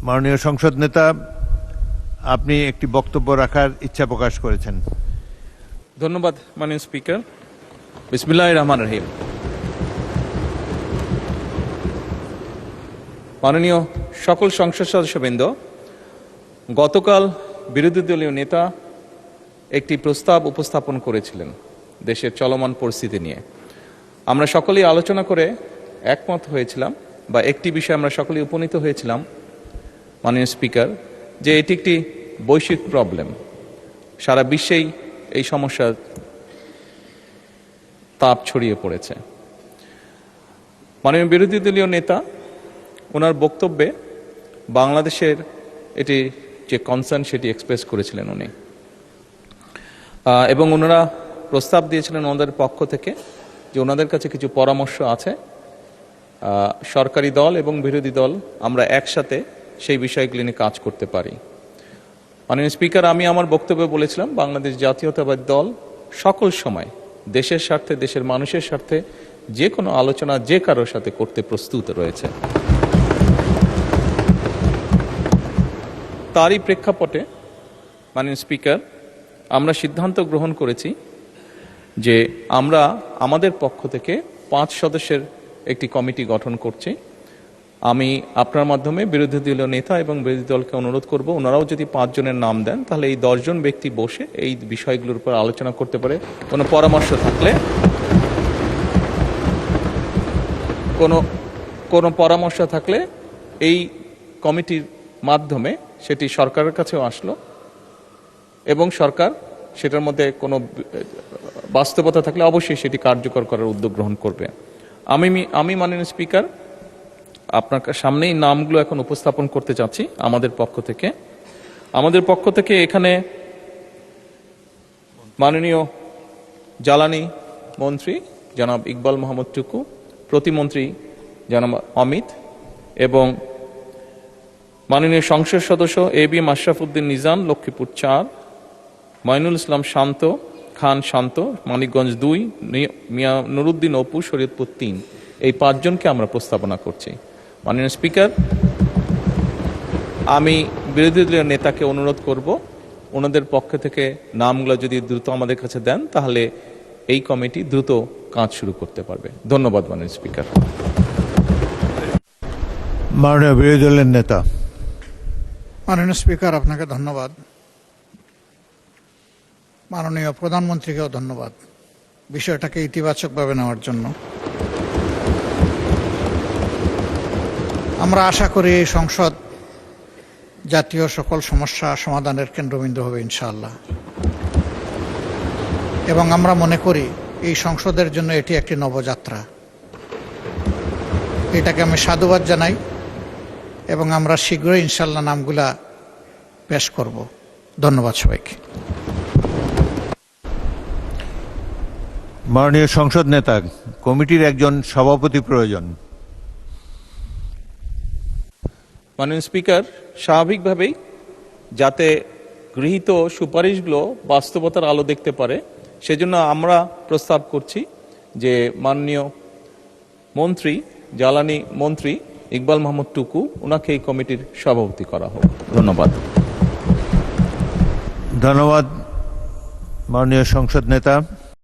মাননীয় সংসদ নেতা, আপনি একটি বক্তব্য রাখার ইচ্ছা প্রকাশ করেছেন। ধন্যবাদ মাননীয় স্পিকার। বিসমিল্লাহির রহমানির রহিম। মাননীয় সকল সংসদ সদস্যবৃন্দ, গতকাল বিরোধী দলীয় নেতা একটি প্রস্তাব উপস্থাপন করেছিলেন দেশের চলমান পরিস্থিতি নিয়ে। আমরা সকলেই আলোচনা করে একমত হয়েছিলাম, বা একটি বিষয়ে আমরা সকলেই উপনীত হয়েছিলাম মাননীয় স্পিকার, যে এটি একটি বৈশ্বিক প্রবলেম। সারা বিশ্বেই এই সমস্যার তাপ ছড়িয়ে পড়েছে। মাননীয় বিরোধী দলীয় নেতা ওনার বক্তব্যে বাংলাদেশের এটি যে কনসার্ন সেটি এক্সপ্রেস করেছিলেন উনি, এবং ওনারা প্রস্তাব দিয়েছিলেন ওনাদের পক্ষ থেকে যে ওনাদের কাছে কিছু পরামর্শ আছে। সরকারি দল এবং বিরোধী দল আমরা একসাথে সেই বিষয়গুলি নিয়ে কাজ করতে পারি। মাননীয় স্পিকার, আমি আমার বক্তব্যে বলেছিলাম বাংলাদেশ জাতীয়তাবাদী দল সকল সময় দেশের স্বার্থে, দেশের মানুষের স্বার্থে যে কোনো আলোচনা যে কারোর সাথে করতে প্রস্তুত রয়েছে। তারই প্রেক্ষাপটে মাননীয় স্পিকার, আমরা সিদ্ধান্ত গ্রহণ করেছি যে আমরা আমাদের পক্ষ থেকে 5 সদস্যের একটি কমিটি গঠন করছি। আমি আপনার মাধ্যমে বিরোধী দলীয় নেতা এবং বিরোধী দলকে অনুরোধ করব, ওনারাও যদি 5 জনের নাম দেন তাহলে এই 10 জন ব্যক্তি বসে এই বিষয়গুলোর উপর আলোচনা করতে পারে। কোনো পরামর্শ থাকলে কোনো পরামর্শ থাকলে এই কমিটির মাধ্যমে সেটি সরকারের কাছেও আসলো, এবং সরকার সেটার মধ্যে কোনো বাস্তবতা থাকলে অবশ্যই সেটি কার্যকর করার উদ্যোগ গ্রহণ করবে। আমি মাননীয় স্পিকার আপনার সামনেই নামগুলো এখন উপস্থাপন করতে চাচ্ছি আমাদের পক্ষ থেকে। এখানে মাননীয় জ্বালানি মন্ত্রী জনাব ইকবাল মোহাম্মদ টুকু, প্রতিমন্ত্রী জনাব অমিত, এবং মাননীয় সংসদ সদস্য এবিএম আশরাফ উদ্দিন নিজাম, লক্ষ্মীপুর 4, মঈনুল ইসলাম খান শান্ত, মানিকগঞ্জ 2, মিয়া নুরুদ্দিন অপু, শরীয়তপুর 3। এই 5 জনকে আমরা প্রস্তাবনা করছি। মাননীয় স্পিকার, আমি বিরোধী দলীয় নেতাকে অনুরোধ করব ওনাদের পক্ষ থেকে নামগুলো যদি দ্রুত আমাদের কাছে দেন তাহলে এই কমিটি দ্রুত কাজ শুরু করতে পারবে। ধন্যবাদ মাননীয় স্পিকার। মাননীয় বিরোধী দলের নেতা। মাননীয় স্পিকার, আপনাকে ধন্যবাদ। মাননীয় প্রধানমন্ত্রীকেও ধন্যবাদ বিষয়টাকে ইতিবাচকভাবে নেওয়ার জন্য। আমরা আশা করি এই সংসদ জাতীয় সকল সমস্যা সমাধানের কেন্দ্রবিন্দু হবে ইনশাআল্লাহ, এবং আমরা মনে করি এই সংসদের জন্য এটি একটি নবযাত্রা। এটাকে আমি সাধুবাদ জানাই, এবং আমরা শীঘ্রই ইনশাআল্লাহ নামগুলা পেশ করব। ধন্যবাদ সবাইকে। মাননীয় সংসদ নেতা, কমিটির একজন সভাপতি প্রয়োজন। মাননীয় স্পিকার, স্বাভাবিকভাবেই যাতে গৃহীত সুপারিশগুলো বাস্তবতার আলো দেখতে পারে সেজন্য আমরা প্রস্তাব করছি যে মাননীয় মন্ত্রী, জ্বালানি মন্ত্রী ইকবাল মোহাম্মদ টুকু, ওনাকে এই কমিটির সভাপতি করা হোক। ধন্যবাদ। ধন্যবাদ মাননীয় সংসদ নেতা।